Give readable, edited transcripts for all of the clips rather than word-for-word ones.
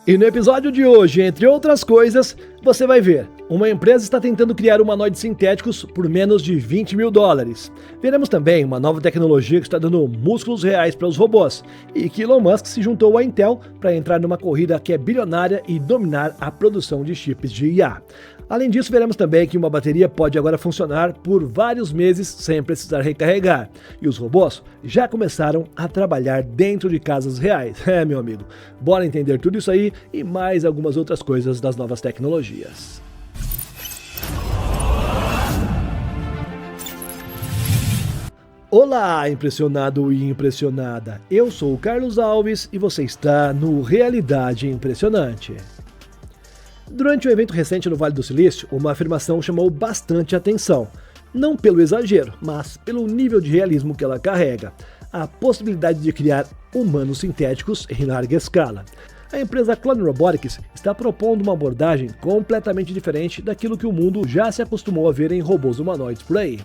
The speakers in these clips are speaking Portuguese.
E no episódio de hoje, entre outras coisas, você vai ver: uma empresa está tentando criar humanoides sintéticos por menos de 20 mil dólares. Veremos também uma nova tecnologia que está dando músculos reais para os robôs, e que Elon Musk se juntou à Intel para entrar numa corrida que é bilionária e dominar a produção de chips de IA. Além disso, veremos também que uma bateria pode agora funcionar por vários meses sem precisar recarregar. E os robôs já começaram a trabalhar dentro de casas reais. Meu amigo, bora entender tudo isso aí e mais algumas outras coisas das novas tecnologias. Olá, impressionado e impressionada. Eu sou o Carlos Alves e você está no Realidade Impressionante. Durante um evento recente no Vale do Silício, uma afirmação chamou bastante atenção. Não pelo exagero, mas pelo nível de realismo que ela carrega. A possibilidade de criar humanos sintéticos em larga escala. A empresa Clone Robotics está propondo uma abordagem completamente diferente daquilo que o mundo já se acostumou a ver em robôs humanoides por aí.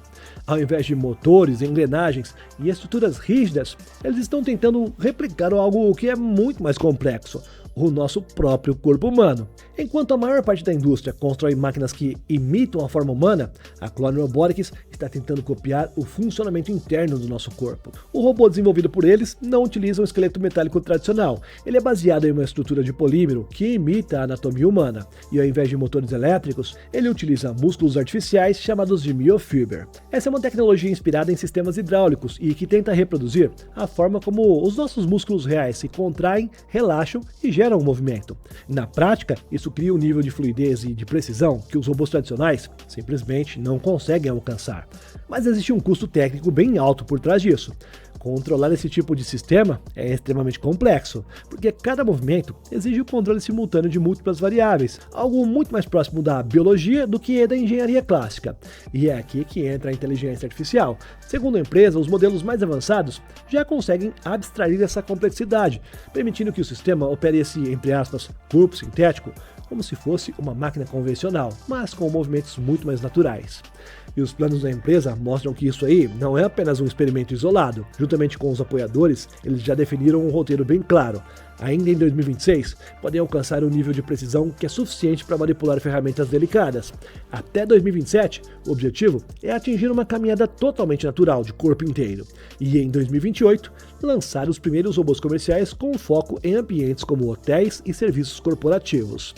Ao invés de motores, engrenagens e estruturas rígidas, eles estão tentando replicar algo que é muito mais complexo: o nosso próprio corpo humano. Enquanto a maior parte da indústria constrói máquinas que imitam a forma humana, a Clone Robotics está tentando copiar o funcionamento interno do nosso corpo. O robô desenvolvido por eles não utiliza um esqueleto metálico tradicional. Ele é baseado em uma estrutura de polímero que imita a anatomia humana, e ao invés de motores elétricos, ele utiliza músculos artificiais chamados de miofiber. Essa é uma tecnologia inspirada em sistemas hidráulicos e que tenta reproduzir a forma como os nossos músculos reais se contraem, relaxam e geram um movimento. Na prática, isso cria um nível de fluidez e de precisão que os robôs tradicionais simplesmente não conseguem alcançar. Mas existe um custo técnico bem alto por trás disso. Controlar esse tipo de sistema é extremamente complexo, porque cada movimento exige o controle simultâneo de múltiplas variáveis, algo muito mais próximo da biologia do que da engenharia clássica. E é aqui que entra a inteligência artificial. Segundo a empresa, os modelos mais avançados já conseguem abstrair essa complexidade, permitindo que o sistema opere esse, entre aspas, corpo sintético como se fosse uma máquina convencional, mas com movimentos muito mais naturais. E os planos da empresa mostram que isso aí não é apenas um experimento isolado. Juntamente com os apoiadores, eles já definiram um roteiro bem claro. Ainda em 2026, podem alcançar um nível de precisão que é suficiente para manipular ferramentas delicadas. Até 2027, o objetivo é atingir uma caminhada totalmente natural de corpo inteiro. E em 2028, lançar os primeiros robôs comerciais com foco em ambientes como hotéis e serviços corporativos.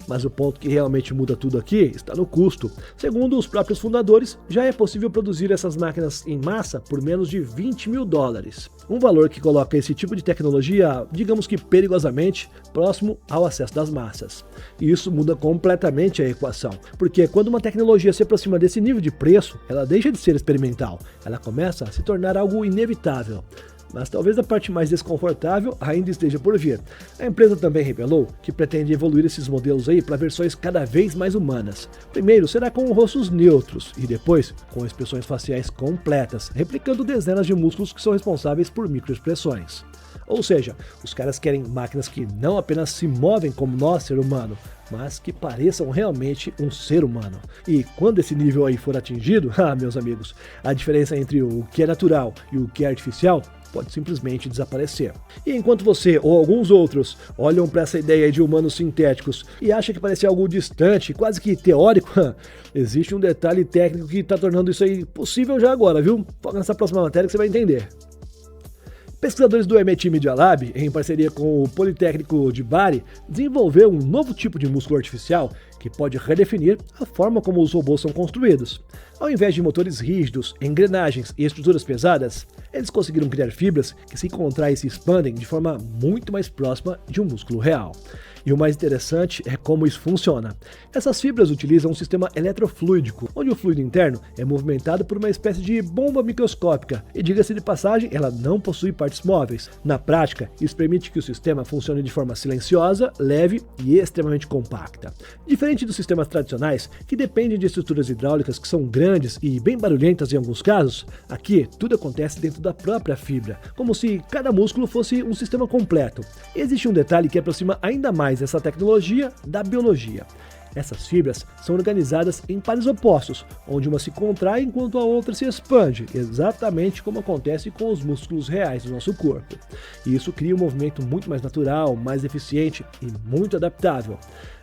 Mas o ponto que realmente muda tudo aqui está no custo. Segundo os próprios fundadores, já é possível produzir essas máquinas em massa por menos de 20 mil dólares. Um valor que coloca esse tipo de tecnologia, digamos que perigosamente, próximo ao acesso das massas. E isso muda completamente a equação, porque quando uma tecnologia se aproxima desse nível de preço, ela deixa de ser experimental, ela começa a se tornar algo inevitável. Mas talvez a parte mais desconfortável ainda esteja por vir. A empresa também revelou que pretende evoluir esses modelos aí para versões cada vez mais humanas. Primeiro será com rostos neutros e depois com expressões faciais completas, replicando dezenas de músculos que são responsáveis por microexpressões. Ou seja, os caras querem máquinas que não apenas se movem como nós, ser humano, mas que pareçam realmente um ser humano. E quando esse nível aí for atingido, meus amigos, a diferença entre o que é natural e o que é artificial pode simplesmente desaparecer. E enquanto você ou alguns outros olham para essa ideia de humanos sintéticos e acham que parece algo distante, quase que teórico, existe um detalhe técnico que está tornando isso aí possível já agora, viu? Foca nessa próxima matéria que você vai entender. Pesquisadores do MIT Media Lab, em parceria com o Politécnico de Bari, desenvolveram um novo tipo de músculo artificial que pode redefinir a forma como os robôs são construídos. Ao invés de motores rígidos, engrenagens e estruturas pesadas, eles conseguiram criar fibras que se contraem e se expandem de forma muito mais próxima de um músculo real. E o mais interessante é como isso funciona. Essas fibras utilizam um sistema eletrofluídico, onde o fluido interno é movimentado por uma espécie de bomba microscópica, e diga-se de passagem, ela não possui partes móveis. Na prática, isso permite que o sistema funcione de forma silenciosa, leve e extremamente compacta. Diferente dos sistemas tradicionais, que dependem de estruturas hidráulicas que são grandes e bem barulhentas em alguns casos, aqui tudo acontece dentro da própria fibra, como se cada músculo fosse um sistema completo. Existe um detalhe que aproxima ainda mais essa tecnologia da biologia. Essas fibras são organizadas em pares opostos, onde uma se contrai enquanto a outra se expande, exatamente como acontece com os músculos reais do nosso corpo. E isso cria um movimento muito mais natural, mais eficiente e muito adaptável.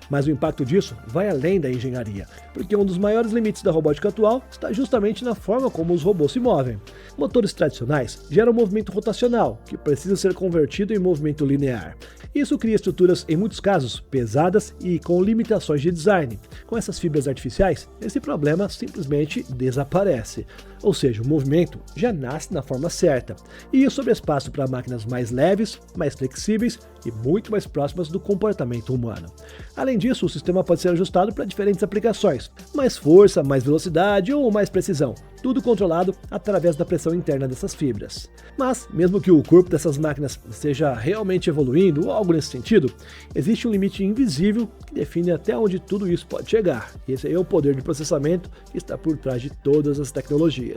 Mas o impacto disso vai além da engenharia, porque um dos maiores limites da robótica atual está justamente na forma como os robôs se movem. Motores tradicionais geram movimento rotacional, que precisa ser convertido em movimento linear. Isso cria estruturas, em muitos casos, pesadas e com limitações de design. Com essas fibras artificiais, esse problema simplesmente desaparece. Ou seja, o movimento já nasce na forma certa. E isso abre espaço para máquinas mais leves, mais flexíveis e muito mais próximas do comportamento humano. Além disso, o sistema pode ser ajustado para diferentes aplicações. Mais força, mais velocidade ou mais precisão. Tudo controlado através da pressão interna dessas fibras. Mas, mesmo que o corpo dessas máquinas esteja realmente evoluindo ou algo nesse sentido, existe um limite invisível que define até onde tudo isso pode chegar. E esse aí é o poder de processamento que está por trás de todas as tecnologias.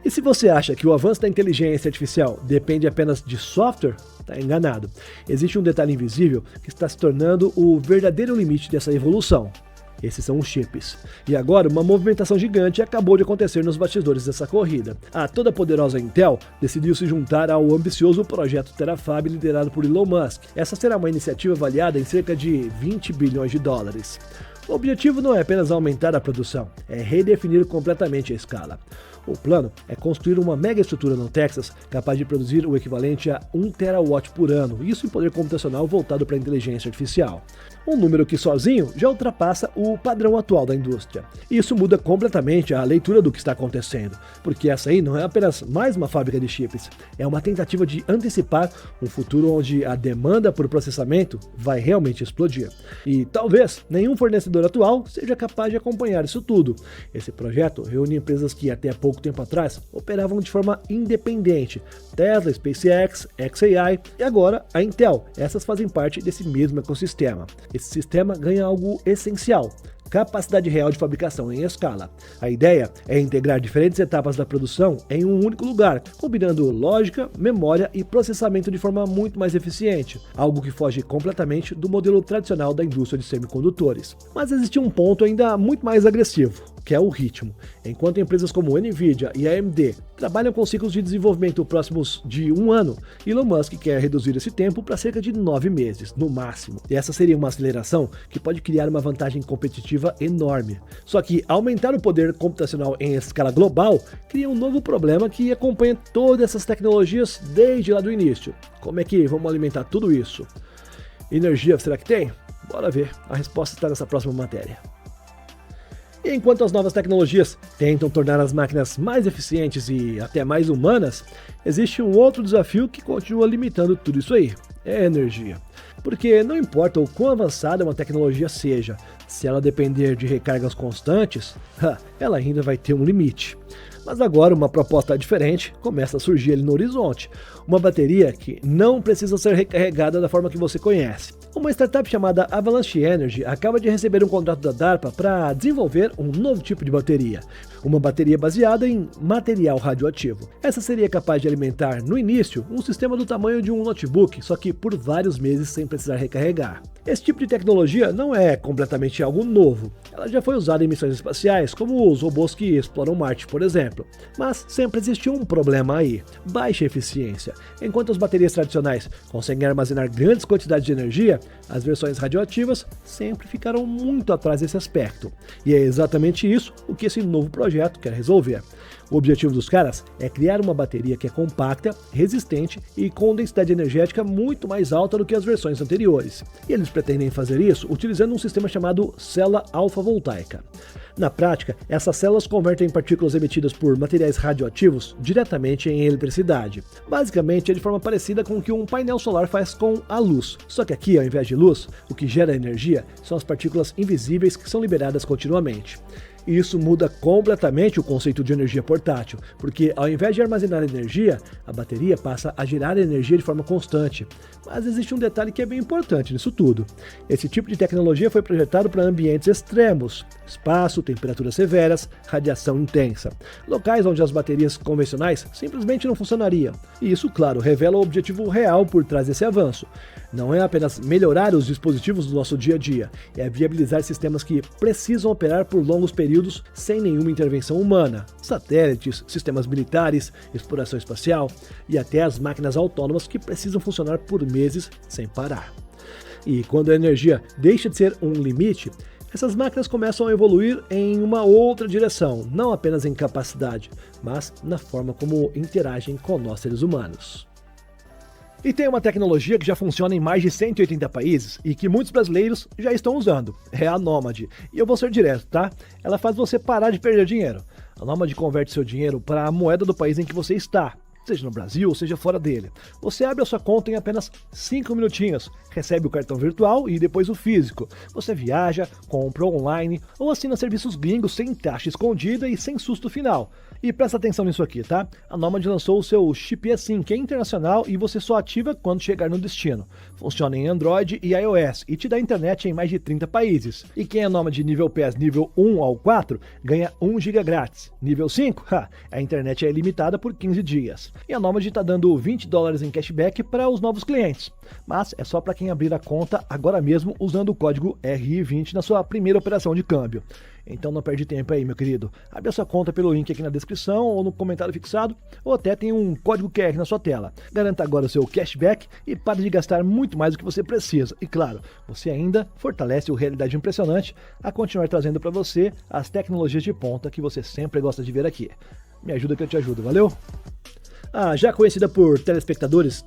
E se você acha que o avanço da inteligência artificial depende apenas de software, está enganado. Existe um detalhe invisível que está se tornando o verdadeiro limite dessa evolução. Esses são os chips. E agora, uma movimentação gigante acabou de acontecer nos bastidores dessa corrida. A toda poderosa Intel decidiu se juntar ao ambicioso projeto Terafab liderado por Elon Musk. Essa será uma iniciativa avaliada em cerca de 20 bilhões de dólares. O objetivo não é apenas aumentar a produção, é redefinir completamente a escala. O plano é construir uma mega estrutura no Texas capaz de produzir o equivalente a 1 terawatt por ano, isso em poder computacional voltado para a inteligência artificial. Um número que sozinho já ultrapassa o padrão atual da indústria. Isso muda completamente a leitura do que está acontecendo, porque essa aí não é apenas mais uma fábrica de chips, é uma tentativa de antecipar um futuro onde a demanda por processamento vai realmente explodir. E talvez nenhum fornecedor atual seja capaz de acompanhar isso tudo. Esse projeto reúne empresas que até pouco tempo atrás operavam de forma independente, Tesla, SpaceX, xAI e agora a Intel. Essas fazem parte desse mesmo ecossistema. Esse sistema ganha algo essencial: capacidade real de fabricação em escala. A ideia é integrar diferentes etapas da produção em um único lugar, combinando lógica, memória e processamento de forma muito mais eficiente, algo que foge completamente do modelo tradicional da indústria de semicondutores. Mas existe um ponto ainda muito mais agressivo, que é o ritmo. Enquanto empresas como Nvidia e AMD trabalham com ciclos de desenvolvimento próximos de 1 ano, Elon Musk quer reduzir esse tempo para cerca de 9 meses, no máximo. E essa seria uma aceleração que pode criar uma vantagem competitiva enorme. Só que aumentar o poder computacional em escala global cria um novo problema que acompanha todas essas tecnologias desde lá do início. Como é que vamos alimentar tudo isso? Energia será que tem? Bora ver, a resposta está nessa próxima matéria. E enquanto as novas tecnologias tentam tornar as máquinas mais eficientes e até mais humanas, existe um outro desafio que continua limitando tudo isso aí: é a energia. Porque não importa o quão avançada uma tecnologia seja, se ela depender de recargas constantes, ela ainda vai ter um limite. Mas agora uma proposta diferente começa a surgir ali no horizonte. Uma bateria que não precisa ser recarregada da forma que você conhece. Uma startup chamada Avalanche Energy acaba de receber um contrato da DARPA para desenvolver um novo tipo de bateria. Uma bateria baseada em material radioativo. Essa seria capaz de alimentar, no início, um sistema do tamanho de um notebook, só que por vários meses sem precisar recarregar. Esse tipo de tecnologia não é completamente algo novo. Ela já foi usada em missões espaciais, como os robôs que exploram Marte, por exemplo. Mas sempre existiu um problema aí: baixa eficiência. Enquanto as baterias tradicionais conseguem armazenar grandes quantidades de energia, as versões radioativas sempre ficaram muito atrás desse aspecto. E é exatamente isso o que esse novo projeto quer resolver. O objetivo dos caras é criar uma bateria que é compacta, resistente e com densidade energética muito mais alta do que as versões anteriores. E eles pretendem fazer isso utilizando um sistema chamado célula alfa-voltaica. Na prática, essas células convertem partículas emitidas por materiais radioativos diretamente em eletricidade. Basicamente, é de forma parecida com o que um painel solar faz com a luz. Só que aqui, ao invés de luz, o que gera energia são as partículas invisíveis que são liberadas continuamente. E isso muda completamente o conceito de energia portátil, porque ao invés de armazenar energia, a bateria passa a gerar energia de forma constante. Mas existe um detalhe que é bem importante nisso tudo. Esse tipo de tecnologia foi projetado para ambientes extremos, espaço, temperaturas severas, radiação intensa, locais onde as baterias convencionais simplesmente não funcionariam. E isso, claro, revela o objetivo real por trás desse avanço. Não é apenas melhorar os dispositivos do nosso dia a dia, é viabilizar sistemas que precisam operar por longos períodos sem nenhuma intervenção humana. Satélites, sistemas militares, exploração espacial e até as máquinas autônomas que precisam funcionar por meses sem parar. E quando a energia deixa de ser um limite, essas máquinas começam a evoluir em uma outra direção, não apenas em capacidade, mas na forma como interagem com nós seres humanos. E tem uma tecnologia que já funciona em mais de 180 países e que muitos brasileiros já estão usando. É a Nômade. E eu vou ser direto, tá? Ela faz você parar de perder dinheiro. A Nômade converte seu dinheiro para a moeda do país em que você está, seja no Brasil ou seja fora dele. Você abre a sua conta em apenas 5 minutinhos, recebe o cartão virtual e depois o físico. Você viaja, compra online ou assina serviços gringos sem taxa escondida e sem susto final. E presta atenção nisso aqui, tá? A Nômade lançou o seu chip eSIM, que é internacional e você só ativa quando chegar no destino. Funciona em Android e iOS e te dá internet em mais de 30 países. E quem é Nômade nível PES nível 1 ao 4 ganha 1 GB grátis. Nível 5, a internet é ilimitada por 15 dias. E a Nômade está dando $20 em cashback para os novos clientes. Mas é só para quem abrir a conta agora mesmo usando o código RI20 na sua primeira operação de câmbio. Então não perde tempo aí, meu querido. Abre a sua conta pelo link aqui na descrição ou no comentário fixado, ou até tem um código QR na sua tela. Garanta agora o seu cashback e pare de gastar muito mais do que você precisa. E claro, você ainda fortalece o Realidade Impressionante a continuar trazendo para você as tecnologias de ponta que você sempre gosta de ver aqui. Me ajuda que eu te ajudo, valeu? Já conhecida por telespectadores,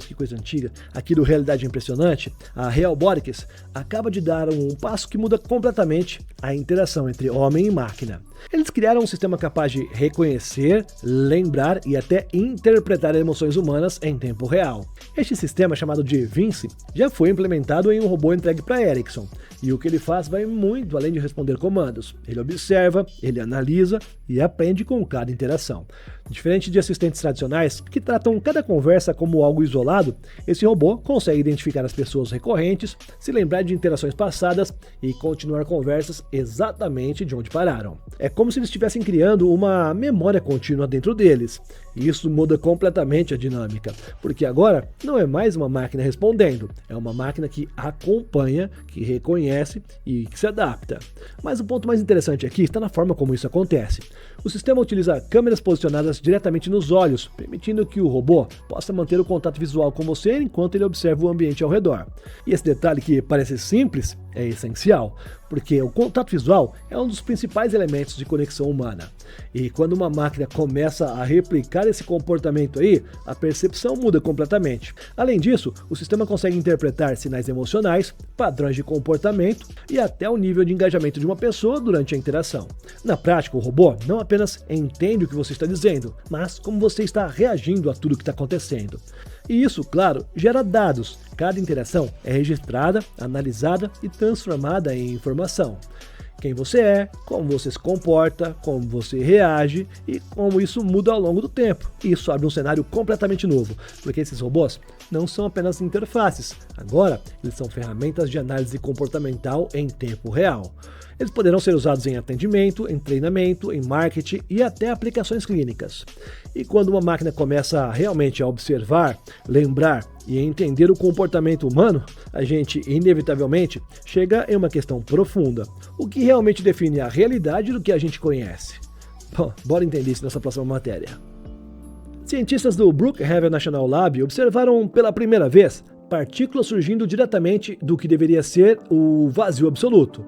que coisa antiga, aqui do Realidade Impressionante, a Realbotix acaba de dar um passo que muda completamente a interação entre homem e máquina. Eles criaram um sistema capaz de reconhecer, lembrar e até interpretar emoções humanas em tempo real. Este sistema, chamado de Vinci, já foi implementado em um robô entregue para Ericsson. E o que ele faz vai muito além de responder comandos. Ele observa, ele analisa e aprende com cada interação. Diferente de assistentes tradicionais, que tratam cada conversa como algo isolado, esse robô consegue identificar as pessoas recorrentes, se lembrar de interações passadas e continuar conversas exatamente de onde pararam. É como se eles estivessem criando uma memória contínua dentro deles. E isso muda completamente a dinâmica, porque agora não é mais uma máquina respondendo, é uma máquina que acompanha, que reconhece e que se adapta. Mas o ponto mais interessante aqui está na forma como isso acontece. O sistema utiliza câmeras posicionadas diretamente nos olhos, permitindo que o robô possa manter o contato visual com você enquanto ele observa o ambiente ao redor. E esse detalhe que parece simples é essencial, porque o contato visual é um dos principais elementos de conexão humana. E quando uma máquina começa a replicar esse comportamento aí, a percepção muda completamente. Além disso, o sistema consegue interpretar sinais emocionais, padrões de comportamento e até o nível de engajamento de uma pessoa durante a interação. Na prática, o robô não apenas entende o que você está dizendo, mas como você está reagindo a tudo que está acontecendo. E isso, claro, gera dados. Cada interação é registrada, analisada e transformada em informação. Quem você é, como você se comporta, como você reage e como isso muda ao longo do tempo. Isso abre um cenário completamente novo, porque esses robôs não são apenas interfaces, agora eles são ferramentas de análise comportamental em tempo real. Eles poderão ser usados em atendimento, em treinamento, em marketing e até aplicações clínicas. E quando uma máquina começa realmente a observar, lembrar e entender o comportamento humano, a gente inevitavelmente chega em uma questão profunda. O que realmente define a realidade do que a gente conhece? Bom, bora entender isso nessa próxima matéria. Cientistas do Brookhaven National Lab observaram pela primeira vez partículas surgindo diretamente do que deveria ser o vazio absoluto.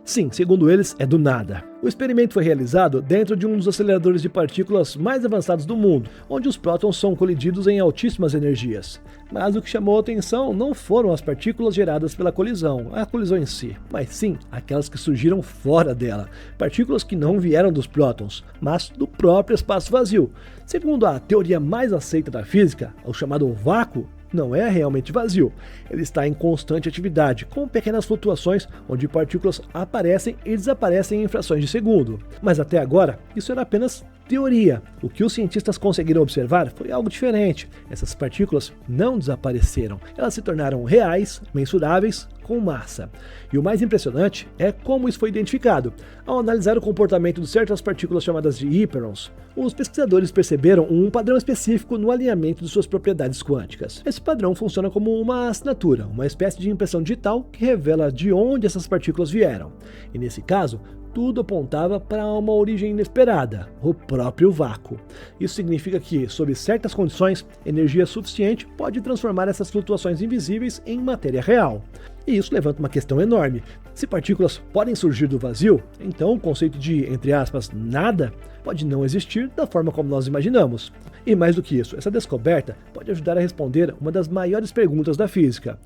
Sim, segundo eles, é do nada. O experimento foi realizado dentro de um dos aceleradores de partículas mais avançados do mundo, onde os prótons são colididos em altíssimas energias. Mas o que chamou a atenção não foram as partículas geradas pela colisão, a colisão em si, mas sim aquelas que surgiram fora dela, partículas que não vieram dos prótons, mas do próprio espaço vazio. Segundo a teoria mais aceita da física, o chamado vácuo, não é realmente vazio. Ele está em constante atividade, com pequenas flutuações onde partículas aparecem e desaparecem em frações de segundo. Mas até agora, isso era apenas teoria. O que os cientistas conseguiram observar foi algo diferente. Essas partículas não desapareceram, elas se tornaram reais, mensuráveis, com massa. E o mais impressionante é como isso foi identificado. Ao analisar o comportamento de certas partículas chamadas de hiperons, os pesquisadores perceberam um padrão específico no alinhamento de suas propriedades quânticas. Esse padrão funciona como uma assinatura, uma espécie de impressão digital que revela de onde essas partículas vieram. E nesse caso, tudo apontava para uma origem inesperada, o próprio vácuo. Isso significa que, sob certas condições, energia suficiente pode transformar essas flutuações invisíveis em matéria real. E isso levanta uma questão enorme. Se partículas podem surgir do vazio, então o conceito de, entre aspas, nada pode não existir da forma como nós imaginamos. E mais do que isso, essa descoberta pode ajudar a responder uma das maiores perguntas da física: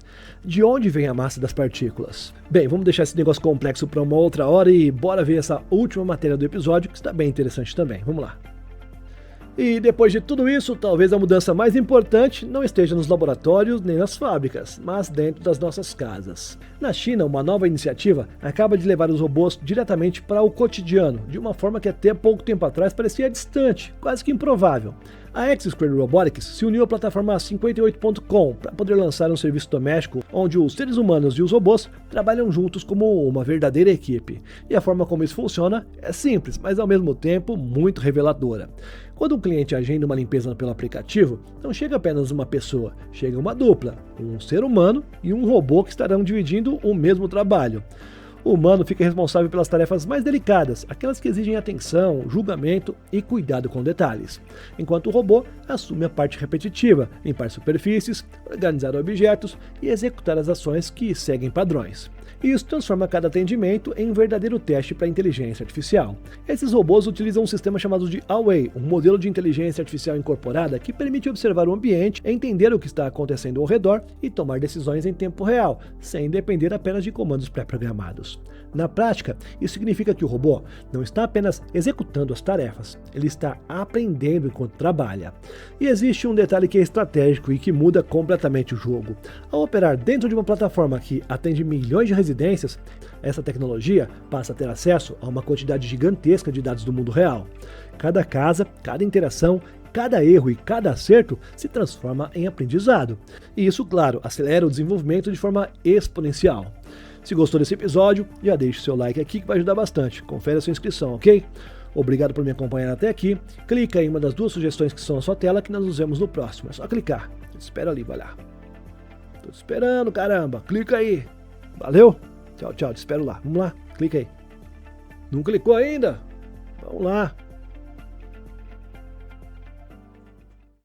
de onde vem a massa das partículas? Bem, vamos deixar esse negócio complexo para uma outra hora e bora ver essa última matéria do episódio, que está bem interessante também. Vamos lá. E depois de tudo isso, talvez a mudança mais importante não esteja nos laboratórios nem nas fábricas, mas dentro das nossas casas. Na China, uma nova iniciativa acaba de levar os robôs diretamente para o cotidiano, de uma forma que até pouco tempo atrás parecia distante, quase que improvável. A X-Squared Robotics se uniu à plataforma 58.com para poder lançar um serviço doméstico onde os seres humanos e os robôs trabalham juntos como uma verdadeira equipe. E a forma como isso funciona é simples, mas ao mesmo tempo muito reveladora. Quando um cliente agenda uma limpeza pelo aplicativo, não chega apenas uma pessoa, chega uma dupla, um ser humano e um robô que estarão dividindo o mesmo trabalho. O humano fica responsável pelas tarefas mais delicadas, aquelas que exigem atenção, julgamento e cuidado com detalhes, enquanto o robô assume a parte repetitiva, limpar superfícies, organizar objetos e executar as ações que seguem padrões. Isso transforma cada atendimento em um verdadeiro teste para a inteligência artificial. Esses robôs utilizam um sistema chamado de Away, um modelo de inteligência artificial incorporada que permite observar o ambiente, entender o que está acontecendo ao redor e tomar decisões em tempo real, sem depender apenas de comandos pré-programados. Na prática, isso significa que o robô não está apenas executando as tarefas, ele está aprendendo enquanto trabalha. E existe um detalhe que é estratégico e que muda completamente o jogo. Ao operar dentro de uma plataforma que atende milhões de residências, essa tecnologia passa a ter acesso a uma quantidade gigantesca de dados do mundo real. Cada casa, cada interação, cada erro e cada acerto se transforma em aprendizado. E isso, claro, acelera o desenvolvimento de forma exponencial. Se gostou desse episódio, já deixe seu like aqui que vai ajudar bastante. Confere a sua inscrição, ok? Obrigado por me acompanhar até aqui. Clica em uma das duas sugestões que estão na sua tela que nós nos vemos no próximo. É só clicar. Eu te espero ali, vai lá. Tô te esperando, caramba. Clica aí. Valeu? Tchau, tchau. Te espero lá. Vamos lá. Clica aí. Não clicou ainda? Vamos lá.